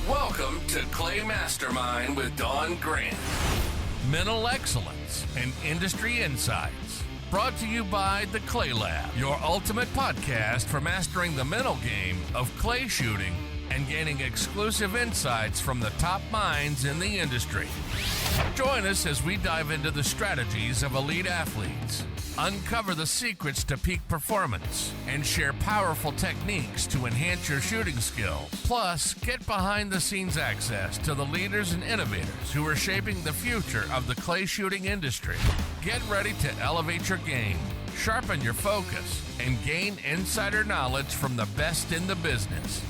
Welcome to Clay Mastermind with Don Grant. Mental excellence and industry insights. Brought to you by the Clay Lab, your ultimate podcast for mastering the mental game of clay shooting and gaining exclusive insights from the top minds in the industry. Join us as we dive into the strategies of elite athletes, uncover the secrets to peak performance, and share powerful techniques to enhance your shooting skill. Plus, get behind-the-scenes access to the leaders and innovators who are shaping the future of the clay shooting industry. Get ready to elevate your game, sharpen your focus, and gain insider knowledge from the best in the business.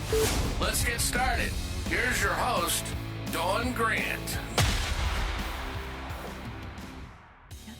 Let's get started. Here's your host, Don Grant.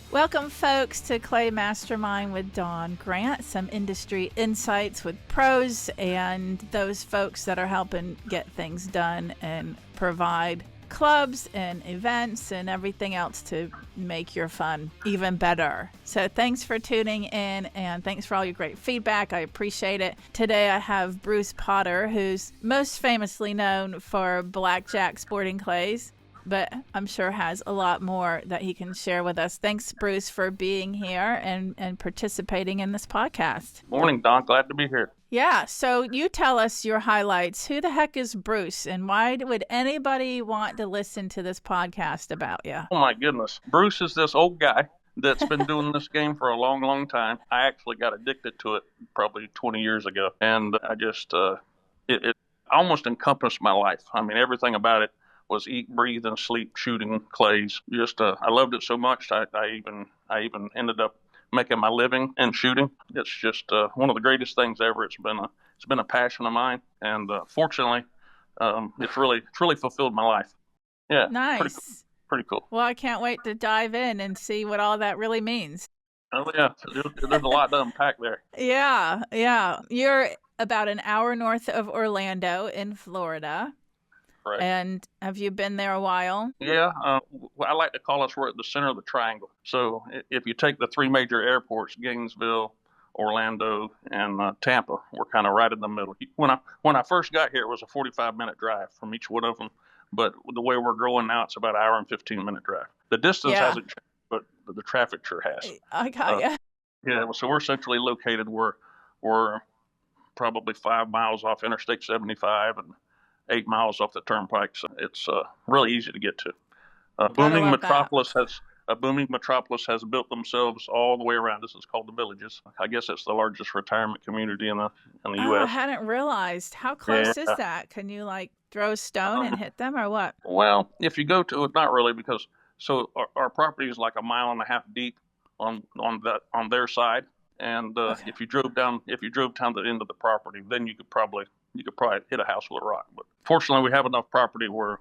Welcome, folks, to Clay Mastermind with Don Grant. Some industry insights with pros and those folks that are helping get things done and provide clubs and events and everything else to make your fun even better. So thanks for tuning in, and thanks for all your great feedback. I appreciate it. Today I have Bruce Potter, who's most famously known for Blackjack sporting clays, but I'm sure has a lot more that he can share with us. Thanks, Bruce, for being here and participating in this podcast. Morning, Don. Glad to be here. Yeah, so you tell us your highlights. Who the heck is Bruce, and why would anybody want to listen to this podcast about you? Oh, my goodness. Bruce is this old guy that's been doing this game for a long, long time. I actually got addicted to it probably 20 years ago, and I just, it almost encompassed my life. I mean, everything about it was eat, breathe, and sleep shooting clays. Just, I loved it so much. I even ended up making my living in shooting. It's just one of the greatest things ever. It's been a passion of mine, and fortunately, it's really fulfilled my life. Yeah, nice, pretty cool. Well, I can't wait to dive in and see what all that really means. Oh yeah, there's a lot to unpack there. Yeah. You're about an hour north of Orlando in Florida. Right. And have you been there a while? Yeah, I like to call us we're at the center of the triangle. So if you take the three major airports, Gainesville, Orlando, and Tampa, we're kind of right in the middle. When I first got here, it was a 45-minute drive from each one of them. But the way we're growing now, it's about an hour and 15-minute drive. The distance hasn't changed, but the traffic sure has. I got you. Yeah, so we're centrally located. We're probably 5 miles off Interstate 75 and 8 miles off the turnpike, so it's really easy to get to. A booming metropolis has built themselves all the way around. This is called the Villages. I guess it's the largest retirement community in the U.S. I hadn't realized. How close is that? Can you throw a stone and hit them, or what? Well, if you go to it, not really, because our property is like 1.5 miles deep on their side, and Okay. if you drove down the end of the property, then you could probably hit a house with a rock. But fortunately, we have enough property where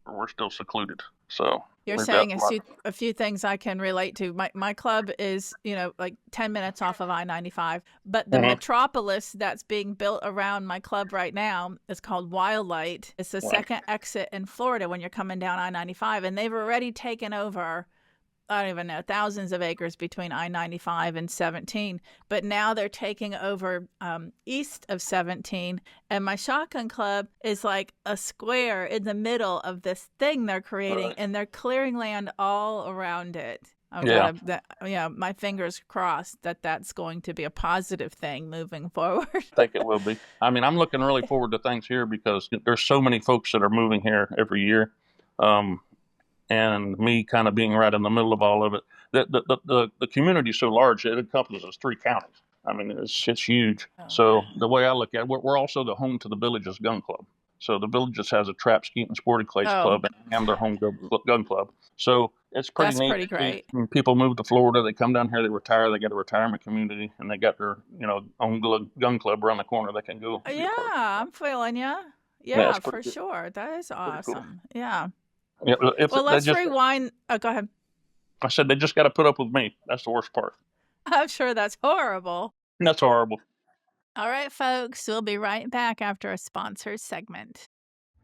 we're still secluded. So you're saying a few things I can relate to. My club is 10 minutes off of I-95, but the metropolis that's being built around my club right now is called Wildlight. It's the second exit in Florida when you're coming down I-95, and they've already taken over, I don't even know, thousands of acres between I-95 and 17. But now they're taking over east of 17. And my shotgun club is like a square in the middle of this thing they're creating, and they're clearing land all around it. My fingers crossed that's going to be a positive thing moving forward. I think it will be. I mean, I'm looking really forward to things here because there's so many folks that are moving here every year. And me kind of being right in the middle of all of it. The community is so large, it encompasses 3 counties. I mean, it's huge. Oh, so the way I look at it, we're also the home to the Villages Gun Club. So the Villages has a trap, skeet, and sporting clays club and their home gun club. So it's pretty neat. That's pretty great. When people move to Florida, they come down here, they retire, they get a retirement community, and they got their own gun club around the corner they can go. Yeah, I'm feeling you. Yeah, for sure. That is awesome. Cool. Yeah. Yeah, let's rewind. Oh, go ahead. I said they just got to put up with me. That's the worst part. I'm sure that's horrible. That's horrible. All right, folks, we'll be right back after a sponsored segment.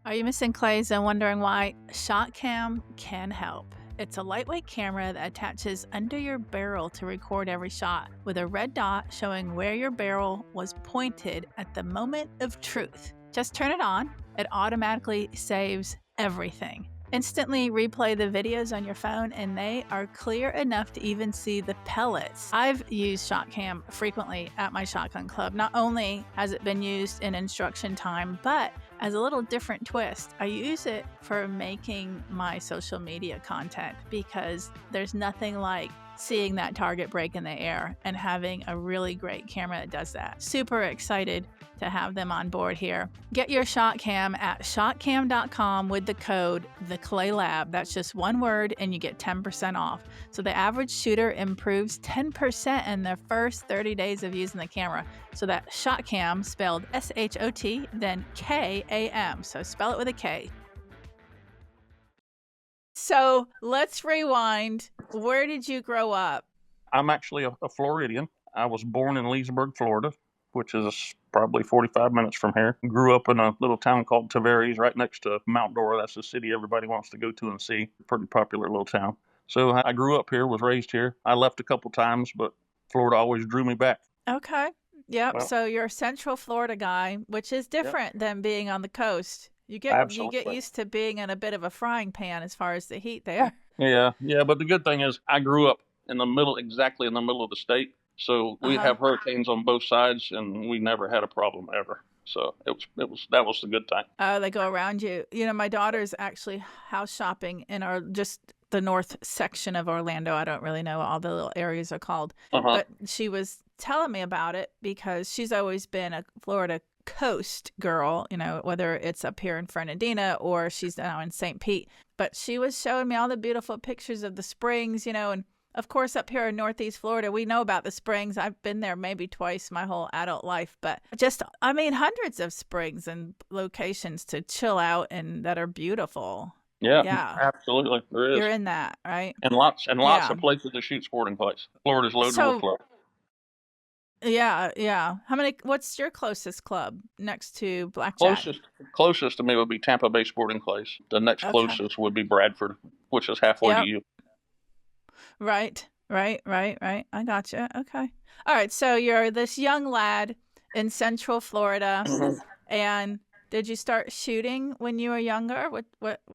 Are you missing clays and wondering why? ShotCam can help. It's a lightweight camera that attaches under your barrel to record every shot, with a red dot showing where your barrel was pointed at the moment of truth. Just turn it on. It automatically saves everything. Instantly replay the videos on your phone, and they are clear enough to even see the pellets. I've used ShotCam frequently at my shotgun club. Not only has it been used in instruction time, but as a little different twist, I use it for making my social media content, because there's nothing like seeing that target break in the air and having a really great camera that does that. Super excited to have them on board here. Get your ShotCam at shotcam.com with the code TheClayLab. That's just one word, and you get 10% off. So the average shooter improves 10% in their first 30 days of using the camera. So that ShotCam, spelled S-H-O-T, then K-A-M. So spell it with a K. So let's rewind. Where did you grow up? I'm actually a Floridian. I was born in Leesburg, Florida, which is probably 45 minutes from here. Grew up in a little town called Tavares, right next to Mount Dora. That's the city everybody wants to go to and see. Pretty popular little town. So I grew up here, was raised here. I left a couple times, but Florida always drew me back. Okay. Yep. Well, So you're a Central Florida guy, which is different than being on the coast. You get Absolutely. used to being in a bit of a frying pan as far as the heat there. Yeah. But the good thing is I grew up exactly in the middle of the state. So we have hurricanes on both sides, and we never had a problem ever. So that was the good thing. Oh, they go around you. You know, my daughter's actually house shopping in just the north section of Orlando. I don't really know what all the little areas are called, but she was telling me about it because she's always been a Florida coast girl, you know, whether it's up here in Fernandina or she's now in St. Pete. But she was showing me all the beautiful pictures of the springs, you know, and of course, up here in Northeast Florida, we know about the springs. I've been there maybe twice my whole adult life, but hundreds of springs and locations to chill out and that are beautiful. Yeah, absolutely. There is. You're in that, right? And lots of places to shoot sporting clays. Florida's loaded with clubs. Yeah. What's your closest club next to Blackjack? Closest to me would be Tampa Bay Sporting Clays. The next closest would be Bradford, which is halfway to you. Right. I gotcha. Okay. All right. So you're this young lad in Central Florida, and did you start shooting when you were younger? What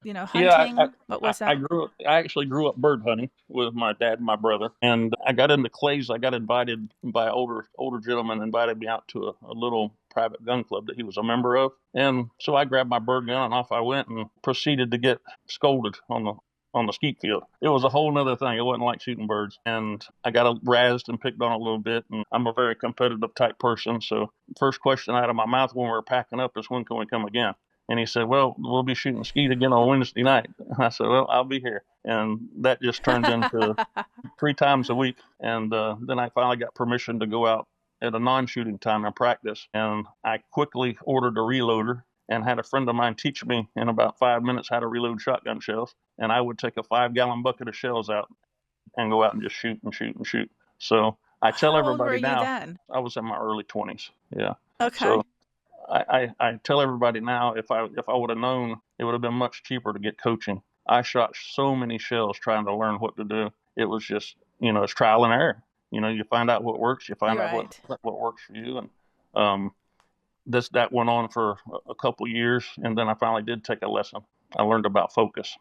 hunting? What was that? I actually grew up bird hunting with my dad and my brother, and I got into clays. I got invited by older gentleman, invited me out to a little private gun club that he was a member of, and so I grabbed my bird gun and off I went and proceeded to get scolded on the skeet field. It was a whole nother thing. It wasn't like shooting birds. And I got razzed and picked on a little bit. And I'm a very competitive type person. So first question out of my mouth when we were packing up is, when can we come again? And he said, well, we'll be shooting skeet again on Wednesday night. And I said, well, I'll be here. And that just turned into 3 times a week. And then I finally got permission to go out at a non-shooting time and practice. And I quickly ordered a reloader and had a friend of mine teach me in about 5 minutes how to reload shotgun shells. And I would take a 5-gallon bucket of shells out and go out and just shoot and shoot and shoot. So I tell everybody now, I was in my early 20s. Yeah. Okay. So I tell everybody now, if I would have known, it would have been much cheaper to get coaching. I shot so many shells trying to learn what to do. It was just, it's trial and error. You find out what works, you find out what works for you. And that went on for a couple years, and then I finally did take a lesson. I learned about focus,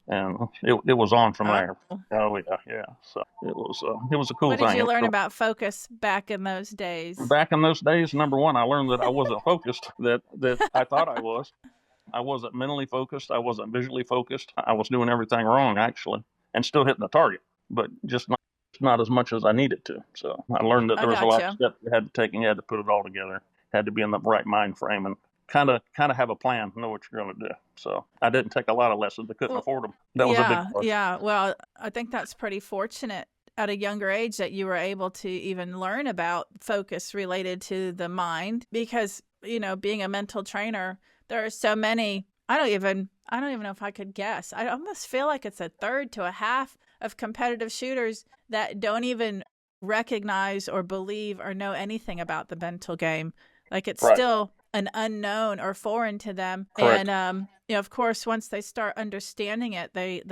and it was on from there. Oh yeah. So it was a cool thing. What did you learn about focus back in those days? Back in those days, number one, I learned that I wasn't focused. That I thought I was. I wasn't mentally focused. I wasn't visually focused. I was doing everything wrong actually, and still hitting the target, but just not as much as I needed to. So I learned that there was a lot of steps you had to take, and you had to put it all together. Had to be in the right mind frame and kind of have a plan, know what you're going to do. So I didn't take a lot of lessons. I couldn't afford them. That was a big part. Yeah. Well, I think that's pretty fortunate at a younger age that you were able to even learn about focus related to the mind, because, being a mental trainer, there are so many, I don't even know if I could guess. I almost feel like it's a third to a half of competitive shooters that don't even recognize or believe or know anything about the mental game. Like it's still an unknown or foreign to them. Correct. And, of course, once they start understanding it,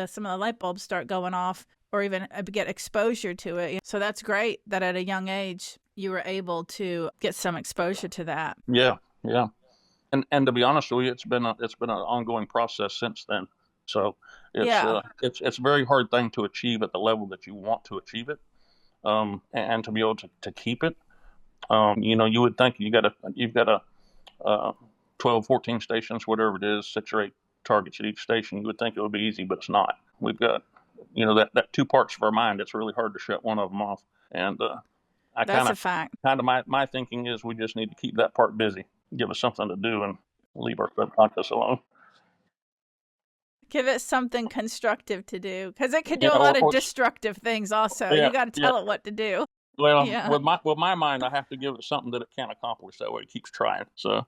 some of the light bulbs start going off, or even get exposure to it. So that's great that at a young age you were able to get some exposure to that. Yeah. And to be honest with you, it's been an ongoing process since then. So it's a very hard thing to achieve at the level that you want to achieve it, and to be able to keep it. You would think you've got a 12, 14 stations, whatever it is, 6 or 8 targets at each station. You would think it would be easy, but it's not. We've got, that 2 parts of our mind. It's really hard to shut one of them off. And That's a fact. my thinking is we just need to keep that part busy, give us something to do, and leave our subconscious alone. Give it something constructive to do, because it can do a lot of destructive things also. You got to tell it what to do. Well, with my mind, I have to give it something that it can't accomplish. That way it keeps trying. So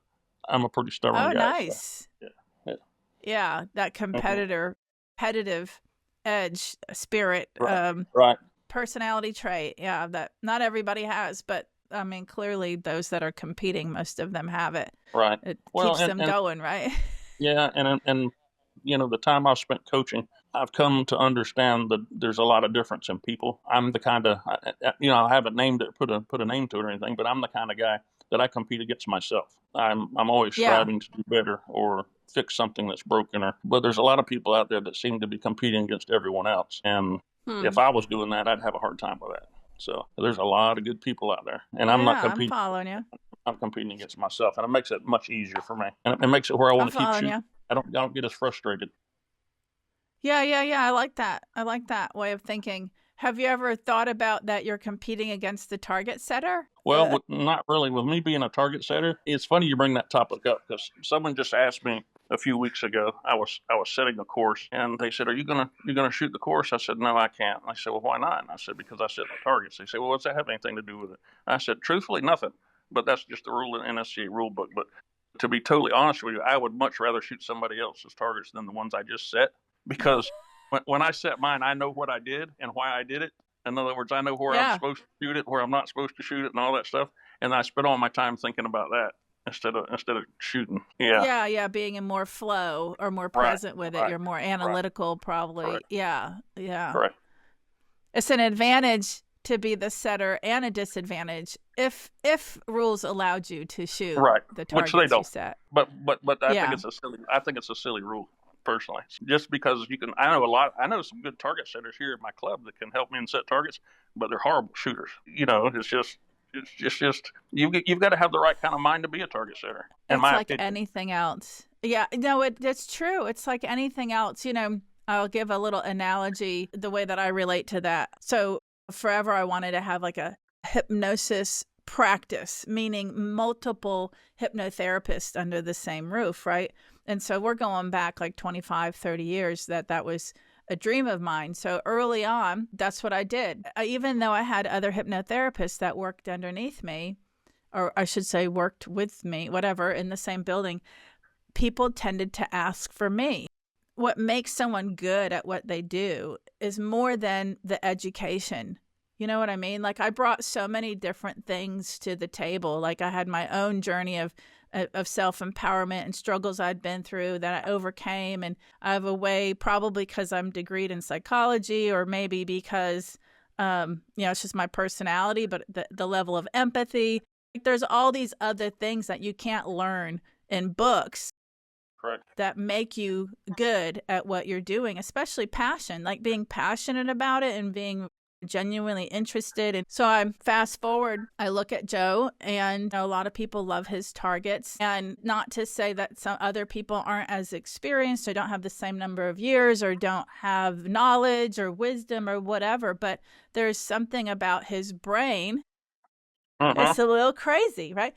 I'm a pretty stubborn guy. Oh, nice. So, yeah, that competitive edge spirit, right. personality trait. Yeah, that not everybody has, but I mean, clearly those that are competing, most of them have it. Right. It keeps them going, right? Yeah, and the time I've spent coaching, I've come to understand that there's a lot of difference in people. I'm the kind of, I haven't named it, put a name to it or anything, but I'm the kind of guy that I compete against myself. I'm always striving to do better or fix something that's broken. But there's a lot of people out there that seem to be competing against everyone else. And if I was doing that, I'd have a hard time with that. So there's a lot of good people out there, and I'm not competing. I'm following you. I'm competing against myself, and it makes it much easier for me. And it makes it where I want to keep shooting. You. I don't get as frustrated. Yeah. I like that. I like that way of thinking. Have you ever thought about that you're competing against the target setter? Well, not really. With me being a target setter, it's funny you bring that topic up, because someone just asked me a few weeks ago. I was setting a course, and they said, "Are you gonna shoot the course?" I said, "No, I can't." And I said, "Well, why not?" And I said, "Because I set the targets." They said, "Well, what's that have anything to do with it?" I said, "Truthfully, nothing. But that's just the rule in NSCA rule book. But to be totally honest with you, I would much rather shoot somebody else's targets than the ones I just set, because when I set mine, I know what I did and why I did it. In other words, I know where I'm supposed to shoot it, where I'm not supposed to shoot it, and all that stuff. And I spend all my time thinking about that instead of shooting. Yeah, being in more flow or more present with it. You're more analytical, probably. Correct. Yeah. Correct. It's an advantage to be the setter and a disadvantage if rules allowed you to shoot the targets which they don't. You set. But I think it's a silly rule. Personally, just because I know some good target setters here at my club that can help me and set targets, but they're horrible shooters. It's just you've got to have the right kind of mind to be a target setter. It's like anything else. Yeah, no, that's true. It's like anything else. I'll give a little analogy the way that I relate to that. So forever I wanted to have like a hypnosis practice, meaning multiple hypnotherapists under the same roof, right? And so we're going back like 25, 30 years that was a dream of mine. So early on, that's what I did. Even though I had other hypnotherapists that worked underneath me, or I should say worked with me, whatever, in the same building, people tended to ask for me. What makes someone good at what they do is more than the education. You know what I mean? Like I brought so many different things to the table. Like I had my own journey of self-empowerment and struggles I'd been through that I overcame. And I have a way, probably because I'm degreed in psychology, or maybe because, it's just my personality, but the level of empathy. There's all these other things that you can't learn in books. Correct. That make you good at what you're doing, especially passion, like being passionate about it and being genuinely interested. And so I fast forward, I look at Joe, and a lot of people love his targets, and not to say that some other people aren't as experienced or don't have the same number of years or don't have knowledge or wisdom or whatever, but there's something about his brain. It's a little crazy, right?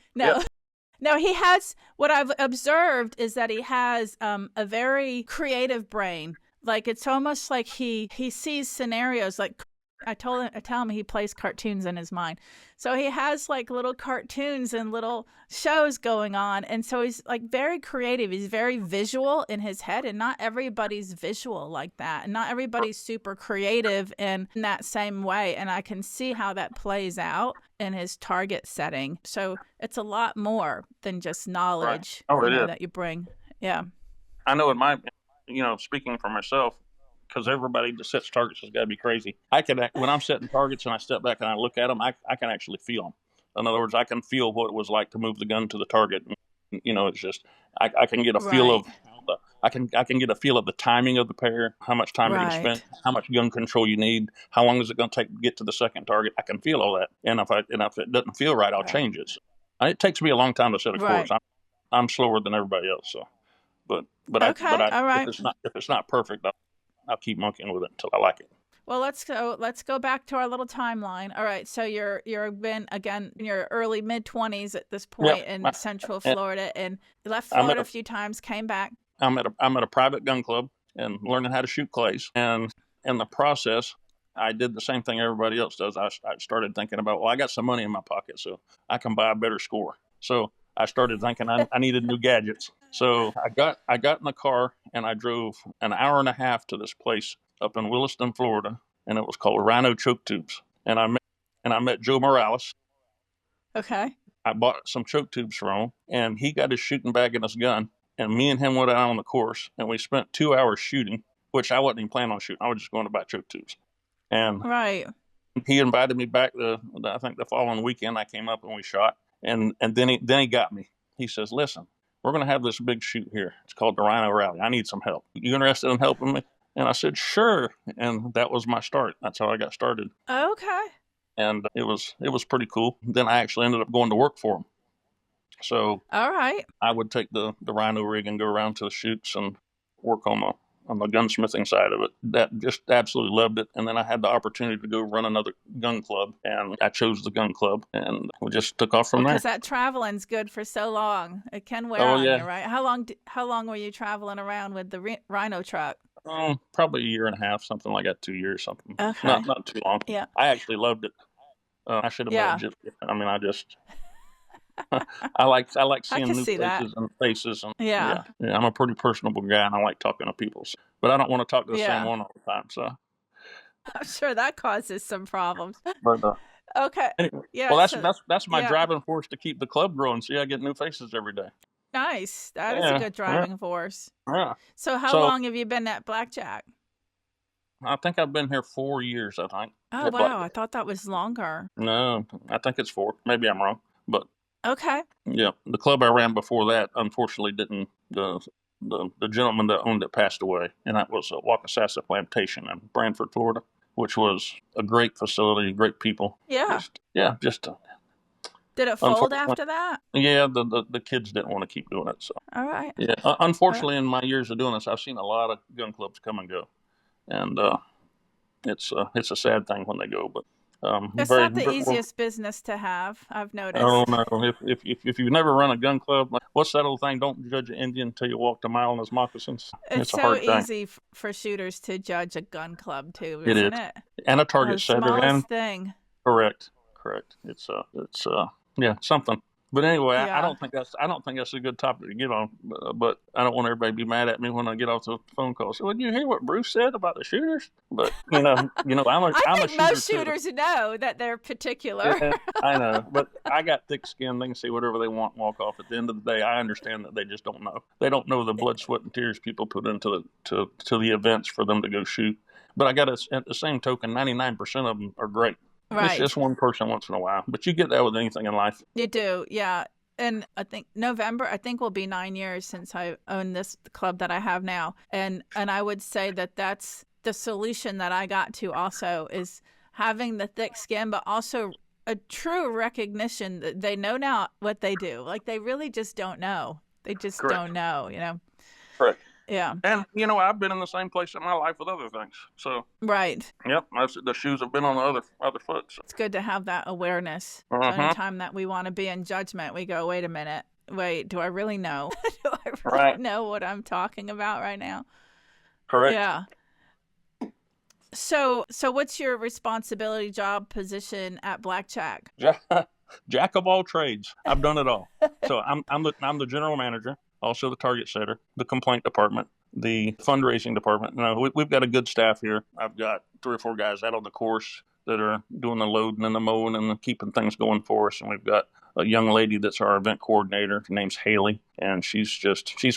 No, he has, what I've observed is that he has a very creative brain. Like it's almost like he sees scenarios. Like I tell him he plays cartoons in his mind. So he has like little cartoons and little shows going on. And so he's like very creative. He's very visual in his head, and not everybody's visual like that. And not everybody's super creative in that same way. And I can see how that plays out in his target setting. So it's a lot more than just knowledge that you bring. Yeah. I know speaking for myself, because everybody that sets targets has got to be crazy. When I'm setting targets and I step back and I look at them, I can actually feel them. In other words, I can feel what it was like to move the gun to the target It's just I can get a feel Right. of I can get a feel of the timing of the pair, how much time it Right. spent, how much gun control you need, how long is it going to take to get to the second target. I can feel all that, and if it doesn't feel right, I'll Right. change it. So, it takes me a long time to set a course. Right. I'm slower than everybody else. So, but Okay. All if right. it's not perfect, I'll keep monkeying with it until I like it. Well, let's go back to our little timeline. All right, so you're been again in your early mid-20s at this point Yep. in Central And Florida, and you left I'm at Florida a a few times, came back. I'm at a private gun club and learning how to shoot clays. And in the process, I did the same thing everybody else does. I started thinking about, well, I got some money in my pocket, so I can buy a better score. So I started thinking I needed new gadgets. So I got in the car and I drove an hour and a half to this place up in Williston, Florida, and it was called Rhino Choke Tubes. And I met Joe Morales. Okay. I bought some choke tubes from him, and he got his shooting bag and his gun. And me and him went out on the course, and we spent 2 hours shooting, which I wasn't even planning on shooting. I was just going to buy choke tubes. And Right. he invited me back I think the following weekend. I came up and we shot, and then he got me. He says, "Listen, we're going to have this big shoot here. It's called the Rhino Rally. I need some help. You interested in helping me?" And I said, "Sure." And that was my start. That's how I got started. Okay. And it was pretty cool. Then I actually ended up going to work for him. So All right. I would take the Rhino rig and go around to the shoots and work on the gunsmithing side of it. That just absolutely loved it. And then I had the opportunity to go run another gun club, and I chose the gun club, and we just took off from there. Because that traveling's good for so long. It can wear Oh, on yeah. you, right? How long were you traveling around with the Rhino truck? Probably a year and a half, something like that, 2 years, something. Okay. Not too long. Yeah. I actually loved it. I should have Yeah. moved it. I mean, I just I like seeing can new see that. faces and Yeah. I'm a pretty personable guy, and I like talking to people. But I don't want to talk to the Yeah. same one all the time. So, I'm sure that causes some problems. but Okay. anyway, Yeah. well, So, that's my yeah. driving force to keep the club growing. See, I get new faces every day. Nice. That is a Yeah, good driving force. Yeah. So how So long have you been at Blackjack? I think I've been here 4 years. I think. Oh, At wow. Blackjack. I thought that was longer. No, I think it's 4. Maybe I'm wrong, but Okay. yeah, the club I ran before that, unfortunately, didn't. The gentleman that owned it passed away, and that was Wakasasa Plantation in Branford, Florida, which was a great facility, great people. Yeah. Just Did it fold unfortunately, after that? yeah, the kids didn't want to keep doing it. So All right. yeah, unfortunately, in my years of doing this, I've seen a lot of gun clubs come and go, and it's a sad thing when they go. But It's not the easiest business to have, I've noticed. Oh no! If you've never run a gun club, what's that old thing? Don't judge an Indian until you walked a mile in his moccasins. It's a so hard thing. easy for shooters to judge a gun club too, It isn't is. it? And a The target setter. smallest And thing. correct. It's something. But anyway, Yeah. I don't think that's a good topic to get on. But I don't want everybody to be mad at me when I get off the phone call. So, did you hear what Bruce said about the shooters? But I'm a I think shooter most too. shooters know that they're particular. Yeah, I know, but I got thick skin. They can say whatever they want and walk off. At the end of the day, I understand that they just don't know. They don't know the blood, sweat, and tears people put into to the events for them to go shoot. But I got at the same token, 99% of them are great. Right. It's just one person once in a while. But you get that with anything in life. You do, yeah. And I think November, will be 9 years since I own this club that I have now. And I would say that that's the solution that I got to also is having the thick skin, but also a true recognition that they know now what they do. Like they really just don't know. They just Correct. don't know, Correct. Yeah. And, I've been in the same place in my life with other things. So, Right. yep, the shoes have been on the other foot. So. It's good to have that awareness. So anytime that we want to be in judgment, we go, wait a minute. Wait, do I really know? Do I really know what I'm talking about right now? Correct. Yeah. So what's your responsibility, job, position at Blackjack? Jack of all trades. I've done it all. So I'm the general manager, also the target setter, the complaint department, the fundraising department. We've got a good staff here. I've got 3 or 4 guys out on the course that are doing the loading and the mowing and keeping things going for us. And we've got a young lady that's our event coordinator. Her name's Haley, and she's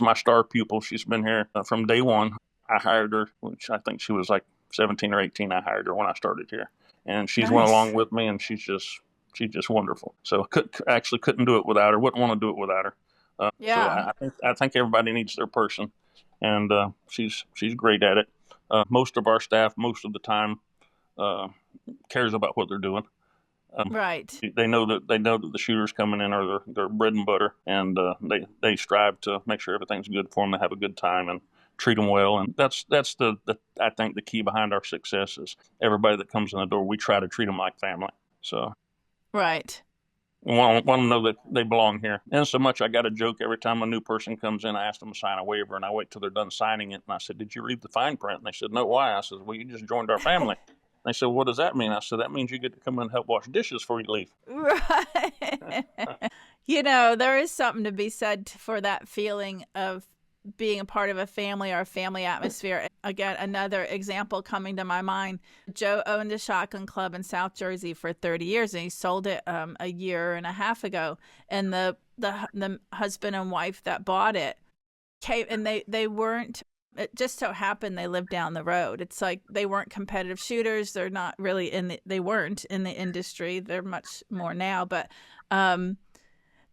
my star pupil. She's been here from day one. I hired her, which I think she was like 17 or 18. I hired her when I started here, and she's went along with me, and she's just wonderful. So couldn't do it without her. Wouldn't want to do it without her. So Yeah. I think everybody needs their person, and she's great at it. Most of our staff, most of the time, uh, cares about what they're doing. Right. They know that the shooters coming in are their bread and butter, and they strive to make sure everything's good for them. They have a good time and treat them well, and that's the I think the key behind our success is everybody that comes in the door. We try to treat them like family. So Right. want them to know that they belong here. And so much, I got a joke every time a new person comes in. I ask them to sign a waiver, and I wait till they're done signing it. And I said, "Did you read the fine print?" And they said, "No, why?" I said, "Well, you just joined our family." They said, "What does that mean?" I said, "That means you get to come in and help wash dishes before you leave." Right. There is something to be said for that feeling of being a part of a family or a family atmosphere. Again, another example coming to my mind. Joe owned a shotgun club in South Jersey for 30 years, and he sold it a year and a half ago. And the husband and wife that bought it came, and they weren't. It just so happened they lived down the road. It's like they weren't competitive shooters. They're not really they weren't in the industry. They're much more now, but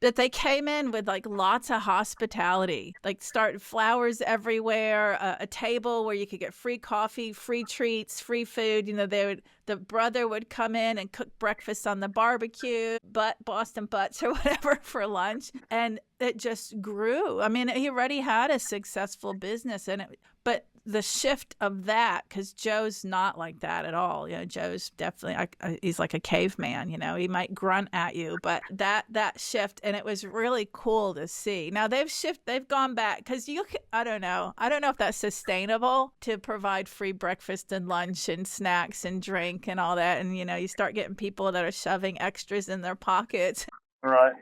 that they came in with like lots of hospitality, like start flowers everywhere, a table where you could get free coffee, free treats, free food. The brother would come in and cook breakfast on the barbecue, Boston butts or whatever for lunch. And it just grew. I mean, he already had a successful business but the shift of that, because Joe's not like that at all. Joe's definitely, he's like a caveman, he might grunt at you, but that shift, and it was really cool to see. Now they've gone back, because I don't know if that's sustainable to provide free breakfast and lunch and snacks and drink and all that. And, you start getting people that are shoving extras in their pockets. Right.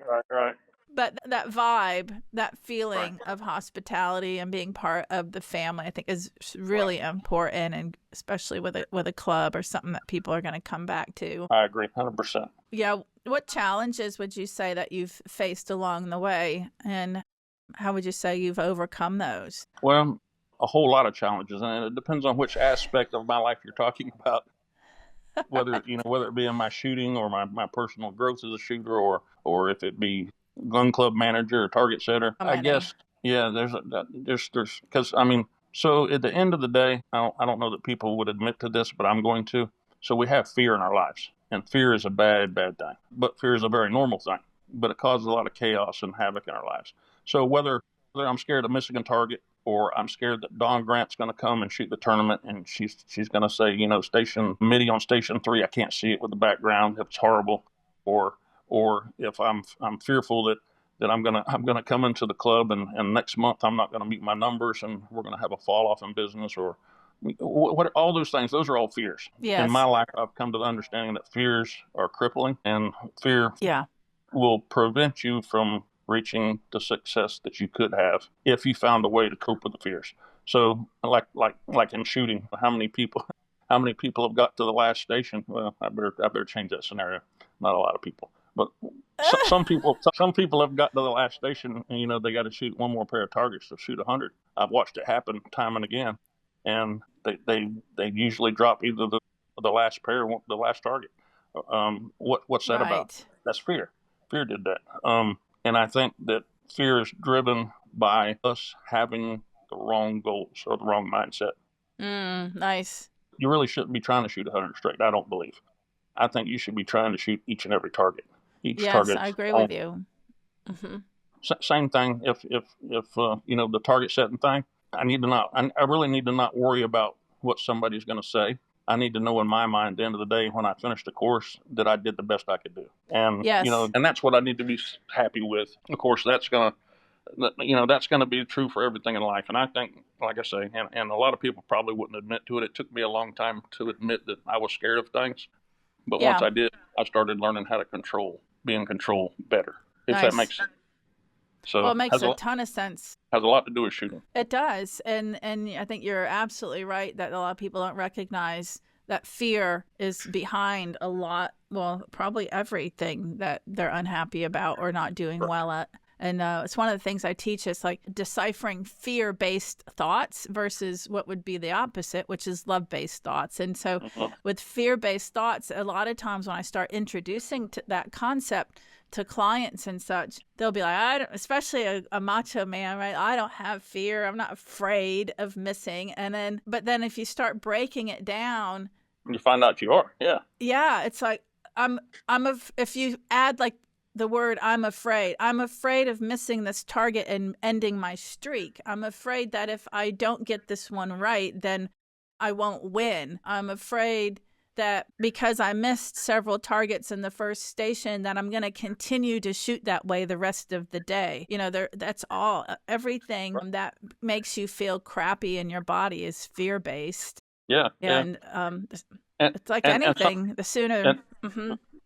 But that vibe, that feeling of hospitality and being part of the family, I think is really important, and especially with a club or something that people are going to come back to. I agree, 100%. Yeah. What challenges would you say that you've faced along the way, and how would you say you've overcome those? Well, a whole lot of challenges, and it depends on which aspect of my life you're talking about. Whether it be in my shooting or my personal growth as a shooter, or if it be gun club manager or target setter. I guess, yeah, there's because so at the end of the day, I don't know that people would admit to this, but I'm going to. So we have fear in our lives, and fear is a bad thing, but fear is a very normal thing, but it causes a lot of chaos and havoc in our lives. So whether I'm scared of missing a target, or I'm scared that Dawn Grant's going to come and shoot the tournament, and she's going to say, station MIDI on station 3, I can't see it with the background, it's horrible, or if I'm fearful that I'm gonna come into the club and next month I'm not gonna meet my numbers and we're gonna have a fall off in business, or what all those things. Those are all fears. Yes. In my life, I've come to the understanding that fears are crippling, and fear will prevent you from reaching the success that you could have if you found a way to cope with the fears. So like in shooting, how many people have got to the last station? Well, I better change that scenario. Not a lot of people, but some people have got to the last station, and they got to shoot one more pair of targets to shoot 100. I've watched it happen time and again, and they usually drop either the last pair or the last target. What's that about? That's fear. Fear did that. And I think that fear is driven by us having the wrong goals or the wrong mindset. Nice. You really shouldn't be trying to shoot 100 straight, I don't believe. I think you should be trying to shoot each and every target. Yes, I agree with you. Mm-hmm. Same thing. If the target setting thing, I really need to not worry about what somebody's going to say. I need to know in my mind at the end of the day, when I finish the course, that I did the best I could do. And and that's what I need to be happy with. Of course, that's going to be true for everything in life. And I think, like I say, and a lot of people probably wouldn't admit to it. It took me a long time to admit that I was scared of things. But once I did, I started learning how to be in control better, if that makes sense. So it makes a ton of sense. Has a lot to do with shooting. It does. And I think you're absolutely right that a lot of people don't recognize that fear is behind a lot, well, probably everything that they're unhappy about or not doing well at. And it's one of the things I teach is like deciphering fear-based thoughts versus what would be the opposite, which is love-based thoughts. And so with fear-based thoughts, a lot of times when I start introducing that concept to clients and such, they'll be like, especially a macho man, right? I don't have fear. I'm not afraid of missing. But then if you start breaking it down, you find out you are. Yeah. Yeah. It's like, if you add like the word, I'm afraid of missing this target and ending my streak. I'm afraid that if I don't get this one right, then I won't win. I'm afraid that because I missed several targets in the first station, that I'm going to continue to shoot that way the rest of the day. That's all. Everything that makes you feel crappy in your body is fear-based. Yeah. And it's like anything. The sooner.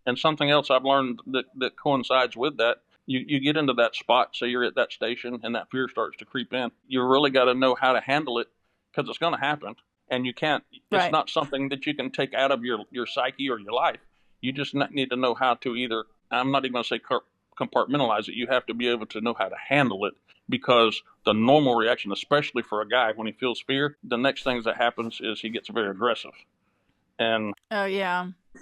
And something else I've learned that coincides with that, you get into that spot, say you're at that station, and that fear starts to creep in. You really got to know how to handle it, because it's going to happen. And you can't, it's not something that you can take out of your psyche or your life. You just need to know how to either, I'm not even going to say compartmentalize it. You have to be able to know how to handle it, because the normal reaction, especially for a guy, when he feels fear, the next thing that happens is he gets very aggressive. And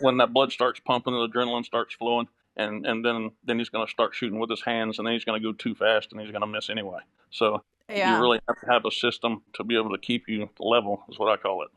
when that blood starts pumping, the adrenaline starts flowing, and then he's going to start shooting with his hands, and then he's going to go too fast, and he's going to miss anyway. So you really have to have a system to be able to keep you level, is what I call it.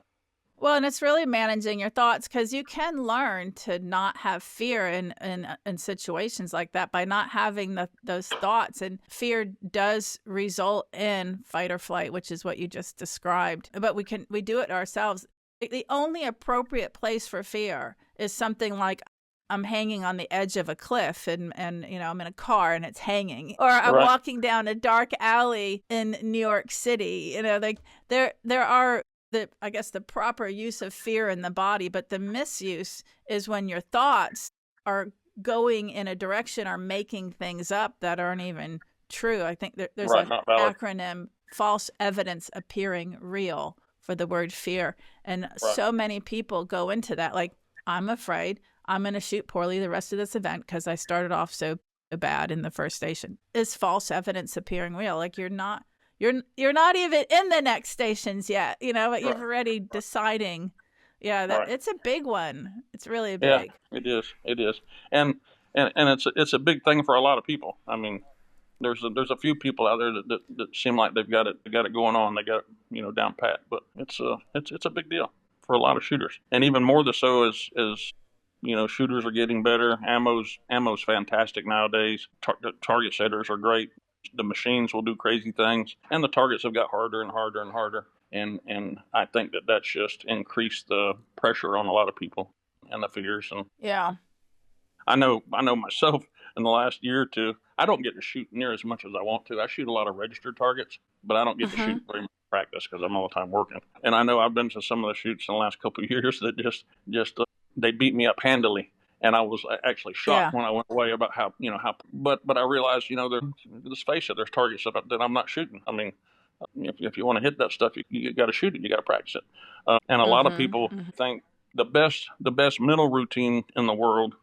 Well, and it's really managing your thoughts, because you can learn to not have fear in situations like that by not having those thoughts. And fear does result in fight or flight, which is what you just described. But we do it ourselves. The only appropriate place for fear is something like, I'm hanging on the edge of a cliff and I'm in a car and it's hanging, or I'm walking down a dark alley in New York City. Like there are the proper use of fear in the body, but the misuse is when your thoughts are going in a direction or making things up that aren't even true. I think there's an acronym, false evidence appearing real, for the word fear. And so many people go into that, like, I'm afraid I'm going to shoot poorly the rest of this event because I started off so bad in the first station. Is false evidence appearing real? Like, you're not even in the next stations yet, but you're already deciding. Yeah, it's a big one. It's really big. Yeah, it is. And it's a big thing for a lot of people. I mean, there's a few people out there that seem like they've got it going on. They got it, down pat, but it's a big deal for a lot of shooters. And even more so as shooters are getting better. Ammo's fantastic nowadays. Target setters are great. The machines will do crazy things, and the targets have got harder and harder and harder. And I think that's just increased the pressure on a lot of people and the fears. And I know myself in the last year or two, I don't get to shoot near as much as I want to. I shoot a lot of registered targets, but I don't get to shoot very much practice because I'm all the time working. And I know I've been to some of the shoots in the last couple of years that just they beat me up handily. And I was actually shocked when I went away about how, but I realized, let's face it, there's targets that I'm not shooting. I mean, if you want to hit that stuff, you got to shoot it. You got to practice it. And a lot of people think the best mental routine in the world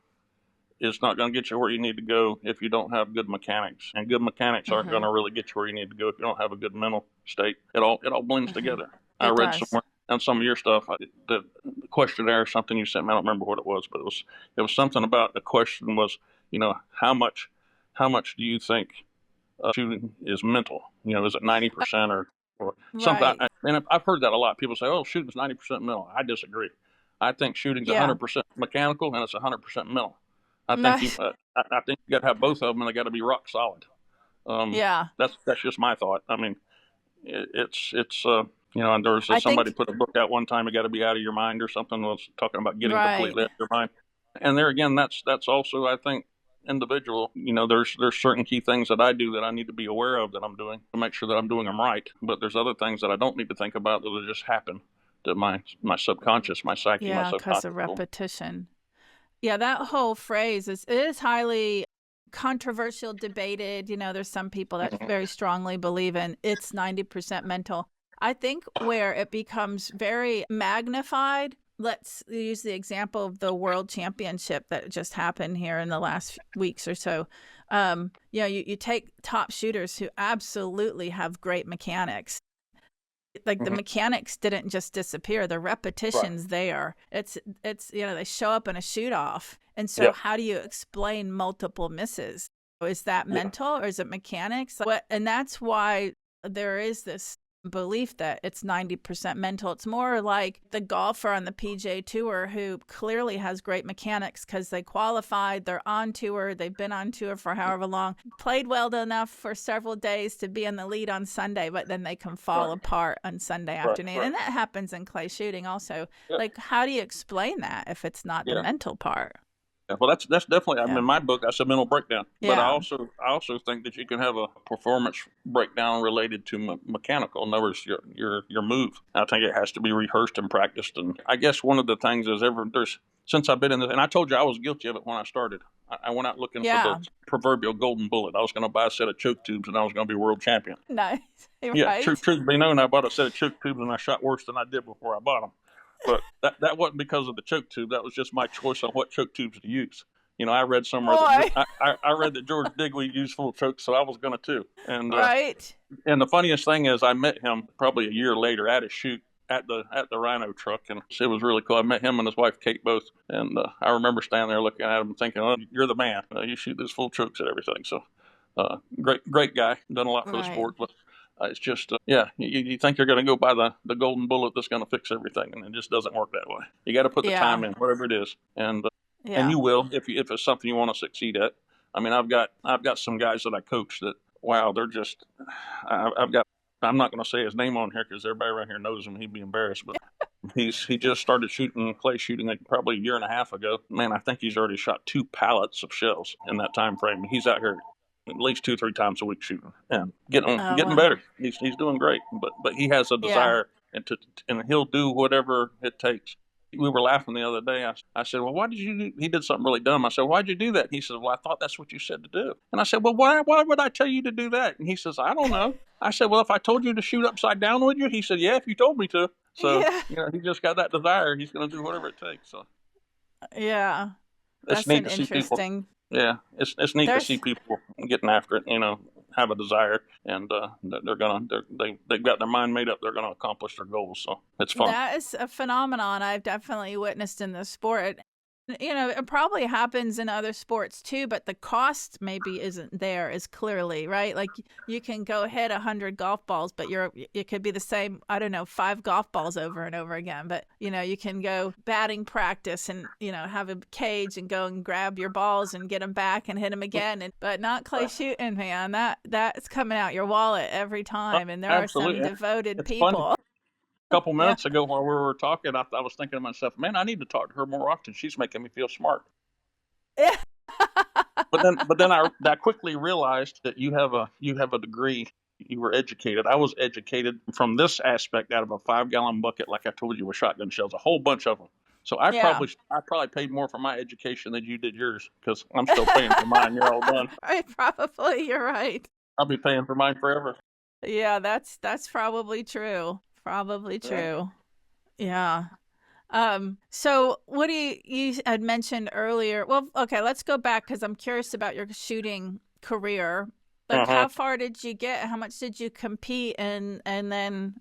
is not going to get you where you need to go if you don't have good mechanics. And good mechanics aren't going to really get you where you need to go if you don't have a good mental state. It all blends together. I read somewhere on some of your stuff, the questionnaire or something you sent me. I don't remember what it was, but it was something about the question was, how much do you think shooting is mental? Is it 90% or something? Right. And I've heard that a lot. People say, "Oh, shooting's 90% mental." I disagree. I think shooting's 100% mechanical and it's 100% mental. I think I think you got to have both of them, and they got to be rock solid. That's just my thought. I mean, it's and there was somebody put a book out one time. You got to be out of your mind or something. Was talking about getting completely out of your mind. And there again, that's also, I think, individual. There's certain key things that I do that I need to be aware of that I'm doing to make sure that I'm doing them right. But there's other things that I don't need to think about that will just happen to my subconscious, my psyche, my subconscious. Because of repetition. Yeah, that whole phrase is highly controversial, debated. There's some people that very strongly believe in it's 90% mental. I think where it becomes very magnified let's use the example of the world championship that just happened here in the last weeks or so. You take top shooters who absolutely have great mechanics. Like the mechanics didn't just disappear. The repetition's there. It's they show up in a shoot off. And so how do you explain multiple misses? Is that mental or is it mechanics? And that's why there is this belief that it's 90% mental. It's more like the golfer on the PGA Tour who clearly has great mechanics because they qualified, they're on tour, they've been on tour for however long, played well enough for several days to be in the lead on Sunday, but then they can fall apart on Sunday afternoon. And that happens in clay shooting also. Like, how do you explain that if it's not the mental part? Well, that's definitely. I mean, in my book, that's a mental breakdown. Yeah. But I also think that you can have a performance breakdown related to mechanical. In other words, your move. I think it has to be rehearsed and practiced. And I guess one of the things is since I've been in this, and I told you I was guilty of it when I started. I went out looking for the proverbial golden bullet. I was going to buy a set of choke tubes, and I was going to be world champion. Nice. Yeah, truth be known, I bought a set of choke tubes, and I shot worse than I did before I bought them. But that wasn't because of the choke tube. That was just my choice on what choke tubes to use. I read somewhere that I read that George Digley used full chokes, so I was going to too. And and the funniest thing is, I met him probably a year later at a shoot at the Rhino truck, and it was really cool. I met him and his wife Kate both, and I remember standing there looking at him and thinking, "Oh, you're the man. You shoot those full chokes and everything." So, great guy, done a lot for the sport, but. It's just, you think you're going to go by the golden bullet that's going to fix everything, and it just doesn't work that way. You got to put the time in, whatever it is, and you will if it's something you want to succeed at. I mean, I've got some guys that I coach that, wow, they're just, I'm not going to say his name on here because everybody around here knows him. He'd be embarrassed, but he just started clay shooting like probably a year and a half ago. Man, I think he's already shot 2 pallets of shells in that time frame. He's out here at least 2-3 times a week shooting and getting better. He's doing great, but he has a desire and he'll do whatever it takes. We were laughing the other day. I said, "Well, why did you do?" He did something really dumb. I said, "Why'd you do that?" He said, "Well, I thought that's what you said to do." And I said, "Well, why would I tell you to do that?" And he says, "I don't know." I said, "Well, if I told you to shoot upside down, would you?" He said, "Yeah, if you told me to." So he just got that desire. He's going to do whatever it takes. So that's neat an to see interesting. People. Yeah, it's neat to see people getting after it. Have a desire, and they've got their mind made up. They're going to accomplish their goals. So it's fun. That is a phenomenon I've definitely witnessed in the sport. It probably happens in other sports too, but the cost maybe isn't there as clearly, right? Like you can go hit 100 golf balls, but it could be the same, 5 golf balls over and over again. But, you can go batting practice and, have a cage and go and grab your balls and get them back and hit them again. But not clay shooting, man. That's coming out your wallet every time. And there Absolutely. are some devoted it's people. Funny. A couple minutes ago while we were talking, I was thinking to myself, man, I need to talk to her more often. She's making me feel smart. But then I quickly realized that you have a degree. You were educated. I was educated from this aspect out of a 5-gallon bucket, like I told you, with shotgun shells, a whole bunch of them. So I probably paid more for my education than you did yours because I'm still paying for mine. You're all done. Right, probably. You're right. I'll be paying for mine forever. Yeah, that's probably true. Probably true. Yeah. So what do you had mentioned earlier? Well, okay, let's go back because I'm curious about your shooting career. Like, how far did you get? How much did you compete? And then,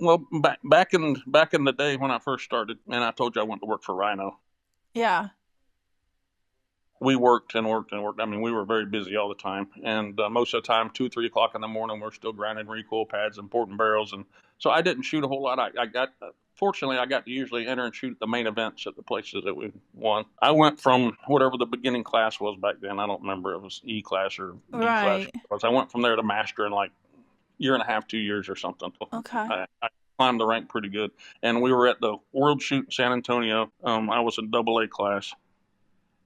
Well, back in the day when I first started, and I told you I went to work for Rhino. Yeah. We worked and worked and worked. I mean, we were very busy all the time. And most of the time, 2 or 3 o'clock in the morning, we're still grinding recoil pads and porting barrels. And so I didn't shoot a whole lot. Fortunately, I got to usually enter and shoot the main events at the places that we won. I went from whatever the beginning class was back then. I don't remember. It was E class or D class. I went from there to master in like year and a half, 2 years or something. Okay. I climbed the rank pretty good. And we were at the World Shoot in San Antonio. I was in AA class.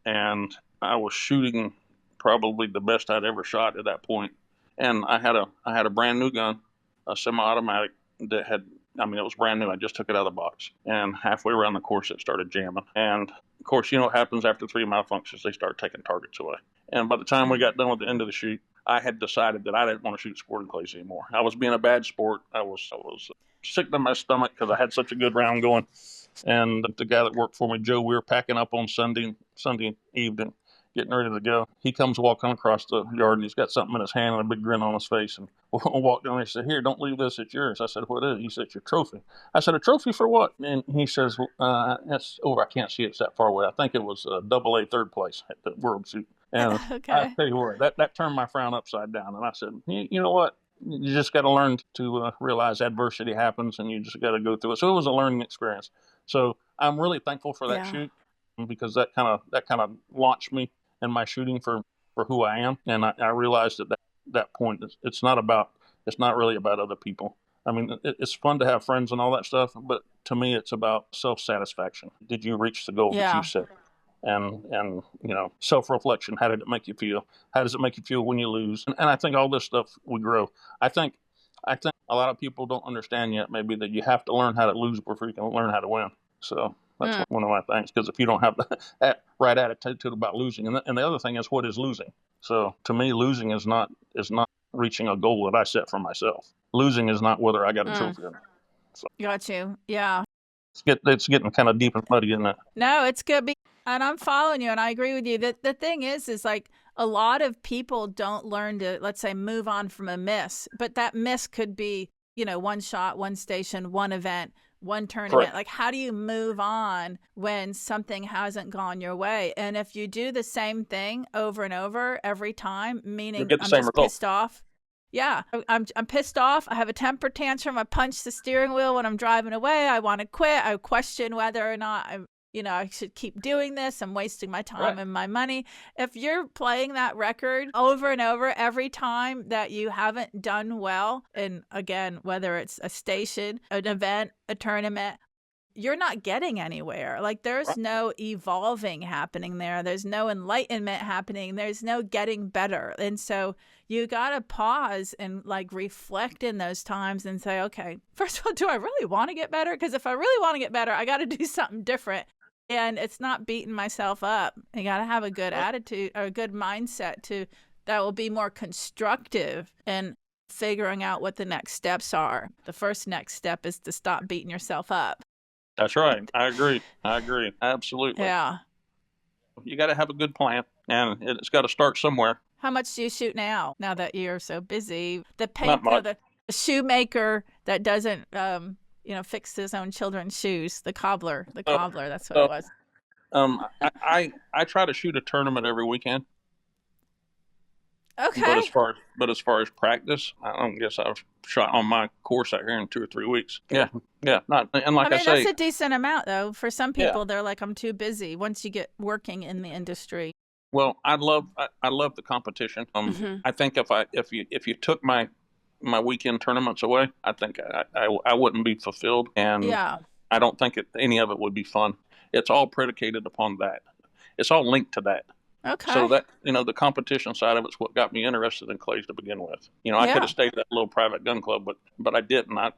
And I was shooting probably the best I'd ever shot at that point. And I had a brand new gun, a semi-automatic that it was brand new. I just took it out of the box. And halfway around the course, it started jamming. And of course, what happens after 3 malfunctions? They start taking targets away. And by the time we got done with the end of the shoot, I had decided that I didn't want to shoot sporting clays anymore. I was being a bad sport. I was sick to my stomach because I had such a good round going. And the guy that worked for me, Joe, we were packing up on Sunday evening, getting ready to go. He comes walking across the yard, and he's got something in his hand and a big grin on his face. And I walked down and he said, "Here, don't leave this. It's yours." I said, "What is it?" He said, "It's your trophy." I said, "A trophy for what?" And he says, "That's over. I can't see it. It's that far away. I think it was AA third place at the World Shoot." And Okay. I tell you what, that turned my frown upside down. And I said, you know what? You just got to learn to realize adversity happens, and you just got to go through it. So it was a learning experience. So I'm really thankful for that shoot, because that kind of launched me in my shooting for who I am. And I realized at that point, it's not really about other people. I mean, it's fun to have friends and all that stuff, but to me, it's about self-satisfaction. Did you reach the goal that you set? And self-reflection. How did it make you feel? How does it make you feel when you lose? And I think all this stuff we grow. I think a lot of people don't understand yet maybe that you have to learn how to lose before you can learn how to win. So that's one of my things, because if you don't have that right attitude about losing, and the other thing is, what is losing? So to me, losing is not reaching a goal that I set for myself. Losing is not whether I got a trophy or not. So Got you. Yeah. It's getting kind of deep and muddy, isn't it? No, it's good. And I'm following you, and I agree with you. That the thing is like a lot of people don't learn to, let's say, move on from a miss. But that miss could be, one shot, one station, one event, one tournament. Correct. Like, how do you move on when something hasn't gone your way? And if you do the same thing over and over every time, meaning I'm just pissed off. Yeah, I'm pissed off. I have a temper tantrum. I punch the steering wheel when I'm driving away. I want to quit. I question whether or not I should keep doing this. I'm wasting my time and my money. If you're playing that record over and over every time that you haven't done well, and again, whether it's a station, an event, a tournament, you're not getting anywhere. Like, there's no evolving happening there. There's no enlightenment happening. There's no getting better. And so you got to pause and reflect in those times and say, okay, first of all, do I really want to get better? Because if I really want to get better, I got to do something different. And it's not beating myself up. You got to have a good attitude or a good mindset that will be more constructive in figuring out what the next steps are. The first next step is to stop beating yourself up. That's right. I agree. Absolutely. Yeah. You got to have a good plan, and it's got to start somewhere. How much do you shoot now that you're so busy? The painter, the shoemaker that doesn't, fix his own children's shoes. The cobbler. That's what it was. I try to shoot a tournament every weekend. Okay. But as far as practice, I don't guess I've shot on my course out here in 2 or 3 weeks. Yeah. Not, and like I say, that's a decent amount though. For some people, they're like, I'm too busy. Once you get working in the industry. Well, I love the competition. I think if you took my weekend tournaments away, I think I wouldn't be fulfilled, and I don't think any of it would be fun. It's all predicated upon that. It's all linked to that. Okay. So that, the competition side of it's what got me interested in clays to begin with. I could have stayed at that little private gun club, but I didn't. I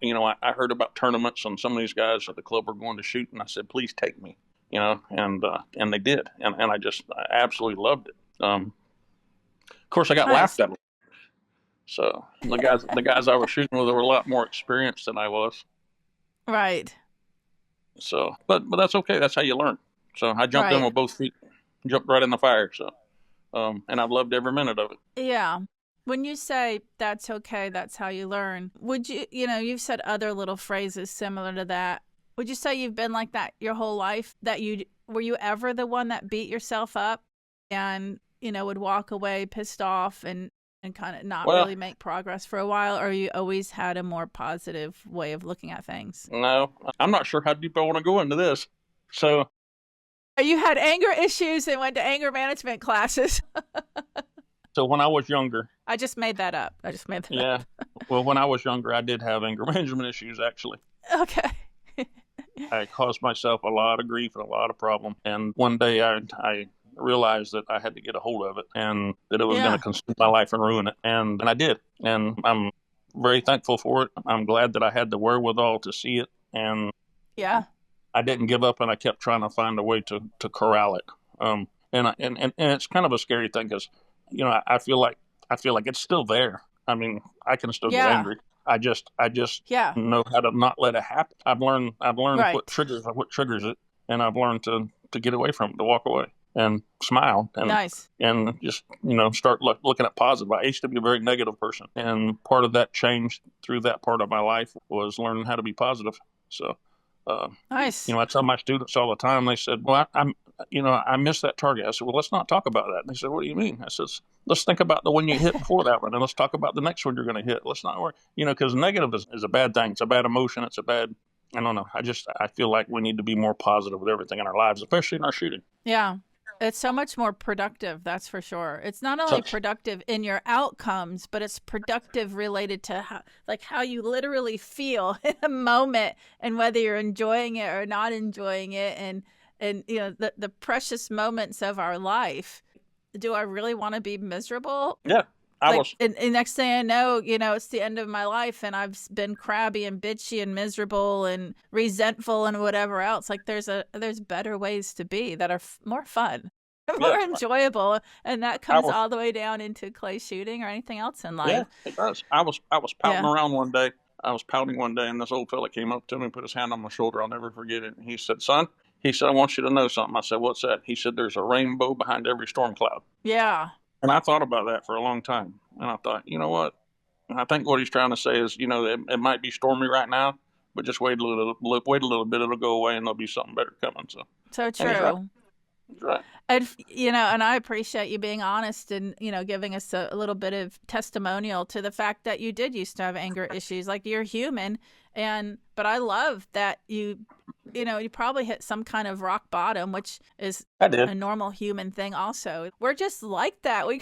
heard about tournaments, and some of these guys at the club were going to shoot, and I said, please take me, and they did. And I absolutely loved it. Of course, I got laughed at. So the guys I was shooting with were a lot more experienced than I was. Right. So, but that's okay. That's how you learn. So I jumped in with both feet. Jumped right in the fire. So, and I've loved every minute of it. Yeah. When you say that's okay, that's how you learn, would you, you've said other little phrases similar to that. Would you say you've been like that your whole life? Were you ever the one that beat yourself up and, would walk away pissed off and kind of not really make progress for a while? Or you always had a more positive way of looking at things? No, I'm not sure how deep I want to go into this. So, you had anger issues and went to anger management classes. So when I was younger. I just made that up. Yeah. Well, when I was younger, I did have anger management issues, actually. Okay. I caused myself a lot of grief and a lot of problem. And one day I realized that I had to get a hold of it and that it was going to consume my life and ruin it. And I did. And I'm very thankful for it. I'm glad that I had the wherewithal to see it. And I didn't give up, and I kept trying to find a way to corral it. And it's kind of a scary thing because, I feel like it's still there. I mean, I can still get angry. I just Yeah. know how to not let it happen. I've learned Right. what triggers it, and I've learned to get away from it, to walk away and smile Nice. and just start looking at positive. I used to be a very negative person, and part of that change through that part of my life was learning how to be positive. So, Nice. I tell my students all the time. They said, "Well, I missed that target." I said, "Well, let's not talk about that." And they said, "What do you mean?" I says, "Let's think about the one you hit before that one, and let's talk about the next one you're going to hit. Let's not worry, because negative is a bad thing. It's a bad emotion. It's a bad. I don't know. I feel like we need to be more positive with everything in our lives, especially in our shooting." Yeah. It's so much more productive, that's for sure. It's not only productive in your outcomes, but it's productive related to how you literally feel in a moment, and whether you're enjoying it or not enjoying it, and the precious moments of our life. Do I really want to be miserable? Yeah. And next thing I know, it's the end of my life, and I've been crabby and bitchy and miserable and resentful and whatever else. Like there's better ways to be that are more fun, more enjoyable, and that comes all the way down into clay shooting or anything else in life. Yeah, it does. I was pouting around one day. I was pouting one day, and this old fella came up to me and put his hand on my shoulder. I'll never forget it. And he said, "Son," he said, "I want you to know something." I said, "What's that?" He said, "There's a rainbow behind every storm cloud." Yeah. And I thought about that for a long time. And I thought, you know what? I think what he's trying to say is, it might be stormy right now, but just wait a little bit, it'll go away, and there'll be something better coming. So true. He's right. And I appreciate you being honest and, giving us a little bit of testimonial to the fact that you did used to have anger issues. Like, you're human. But I love that you probably hit some kind of rock bottom, which is a normal human thing also. We're just like that. We